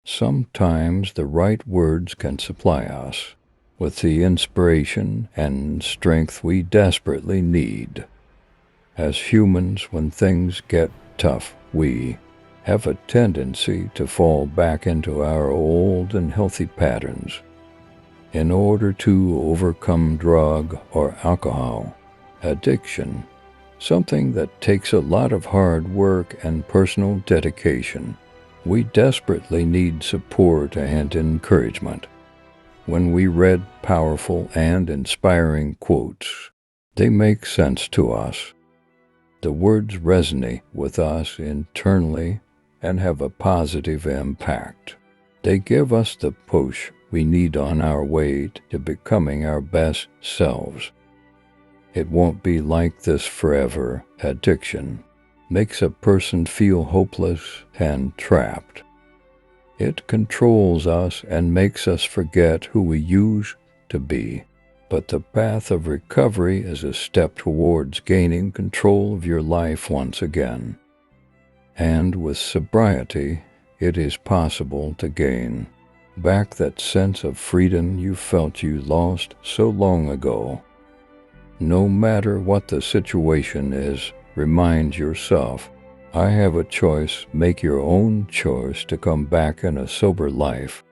Sometimes the right words can supply us with the inspiration and strength we desperately need. As humans, when things get tough, we have a tendency to fall back into our old and healthy patterns. In order to overcome drug or alcohol addiction, something that takes a lot of hard work and personal dedication, we desperately need support and encouragement. When we read powerful and inspiring quotes, they make sense to us. The words resonate with us internally and have a positive impact. They give us the push we need on our way to becoming our best selves. It won't be like this forever. Addiction makes a person feel hopeless and trapped. It controls us and makes us forget who we used to be. But the path of recovery is a step towards gaining control of your life once again. And with sobriety, it is possible to gain back that sense of freedom you felt you lost so long ago. No matter what the situation is, remind yourself, I have a choice. Make your own choice to come back in a sober life.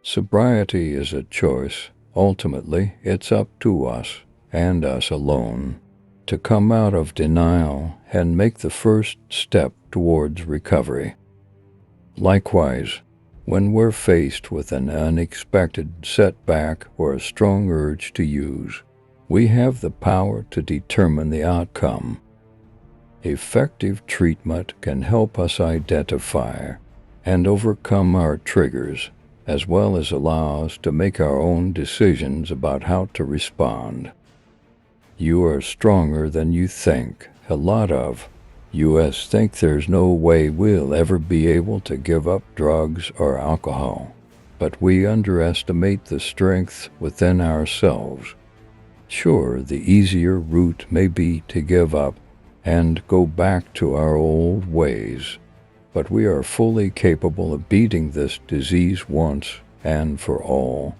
Sobriety is a choice. Ultimately, it's up to us, and us alone, to come out of denial and make the first step towards recovery. Likewise, when we're faced with an unexpected setback or a strong urge to use, we have the power to determine the outcome. Effective treatment can help us identify and overcome our triggers, as well as allow us to make our own decisions about how to respond. You are stronger than you think. A lot of us think there's no way we'll ever be able to give up drugs or alcohol, but we underestimate the strength within ourselves. Sure, the easier route may be to give up and go back to our old ways, but we are fully capable of beating this disease once and for all.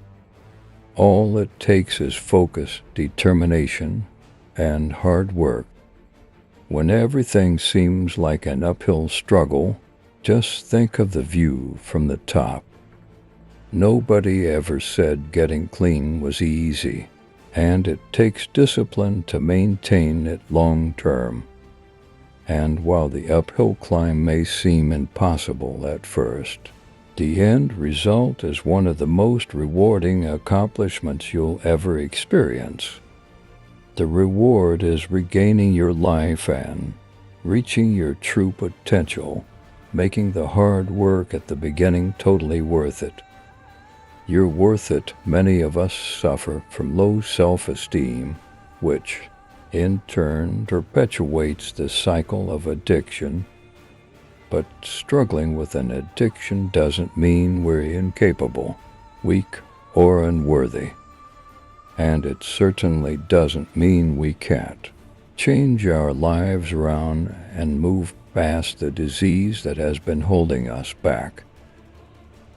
All it takes is focus, determination, and hard work. When everything seems like an uphill struggle, just think of the view from the top. Nobody ever said getting clean was easy, and it takes discipline to maintain it long term. And while the uphill climb may seem impossible at first, the end result is one of the most rewarding accomplishments you'll ever experience. The reward is regaining your life and reaching your true potential, making the hard work at the beginning totally worth it. You're worth it. Many of us suffer from low self-esteem, which in turn perpetuates the cycle of addiction. But struggling with an addiction doesn't mean we're incapable, weak, or unworthy. And it certainly doesn't mean we can't change our lives around and move past the disease that has been holding us back.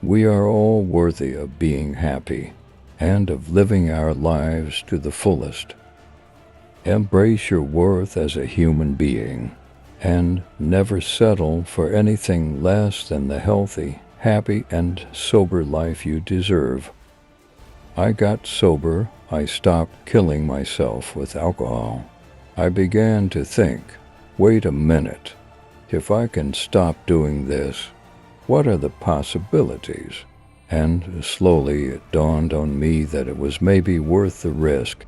We are all worthy of being happy and of living our lives to the fullest. Embrace your worth as a human being and never settle for anything less than the healthy, happy, and sober life you deserve. I got sober. I stopped killing myself with alcohol. I began to think, wait a minute, if I can stop doing this, what are the possibilities? And slowly it dawned on me that it was maybe worth the risk.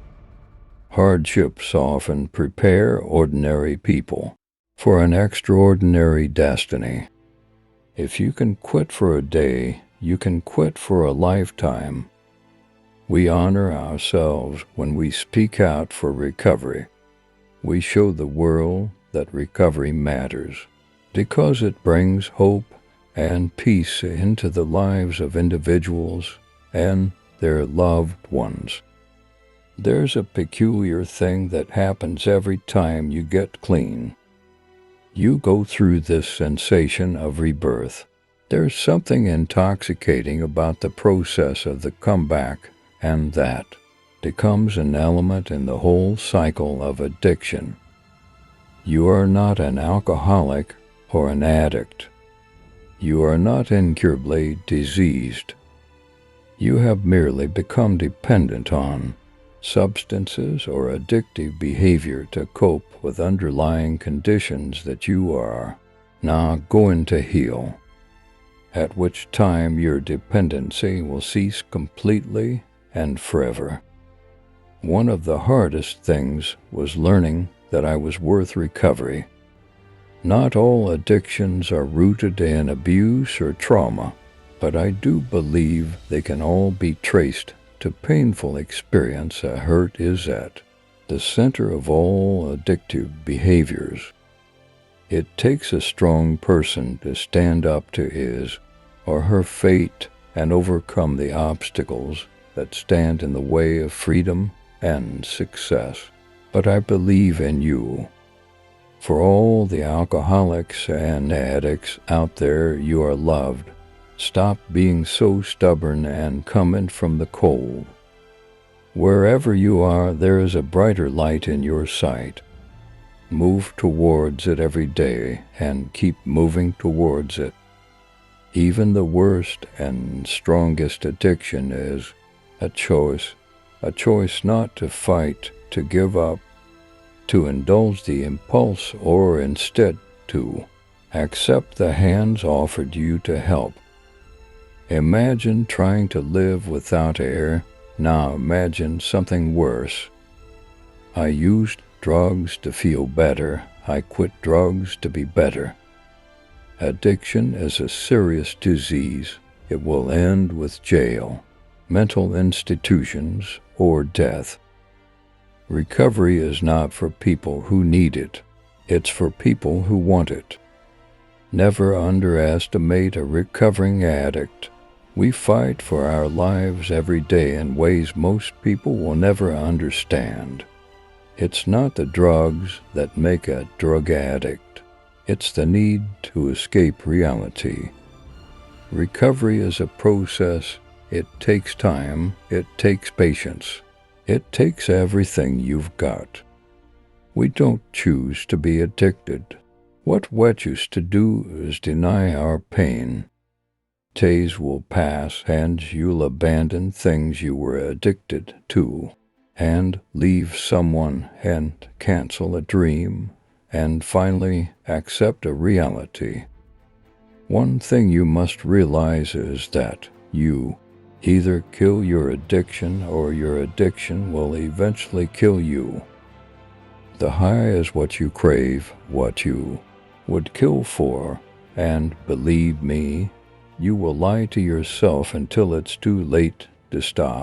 Hardships often prepare ordinary people for an extraordinary destiny. If you can quit for a day, you can quit for a lifetime. We honor ourselves when we speak out for recovery. We show the world that recovery matters because it brings hope and peace into the lives of individuals and their loved ones. There's a peculiar thing that happens every time you get clean. You go through this sensation of rebirth. There's something intoxicating about the process of the comeback, and that becomes an element in the whole cycle of addiction. You are not an alcoholic or an addict. You are not incurably diseased. You have merely become dependent on substances or addictive behavior to cope with underlying conditions that you are now going to heal, at which time your dependency will cease completely and forever. One of the hardest things was learning that I was worth recovery. Not all addictions are rooted in abuse or trauma, but I do believe they can all be traced to painful experience. A hurt is at the center of all addictive behaviors. It takes a strong person to stand up to his or her fate and overcome the obstacles that stand in the way of freedom and success. But I believe in you. For all the alcoholics and addicts out there, you are loved. Stop being so stubborn and come in from the cold. Wherever you are, there is a brighter light in your sight. Move towards it every day and keep moving towards it. Even the worst and strongest addiction is a choice not to fight, to give up, to indulge the impulse, or instead to accept the hands offered you to help. Imagine trying to live without air. Now imagine something worse. I used drugs to feel better. I quit drugs to be better. Addiction is a serious disease. It will end with jail, mental institutions, or death. Recovery is not for people who need it. It's for people who want it. Never underestimate a recovering addict. We fight for our lives every day in ways most people will never understand. It's not the drugs that make a drug addict. It's the need to escape reality. Recovery is a process. It takes time. It takes patience. It takes everything you've got. We don't choose to be addicted. What we choose to do is deny our pain. Days will pass and you'll abandon things you were addicted to, and leave someone and cancel a dream, and finally accept a reality. One thing you must realize is that you either kill your addiction or your addiction will eventually kill you. The high is what you crave, what you would kill for, and believe me, you will lie to yourself until it's too late to stop.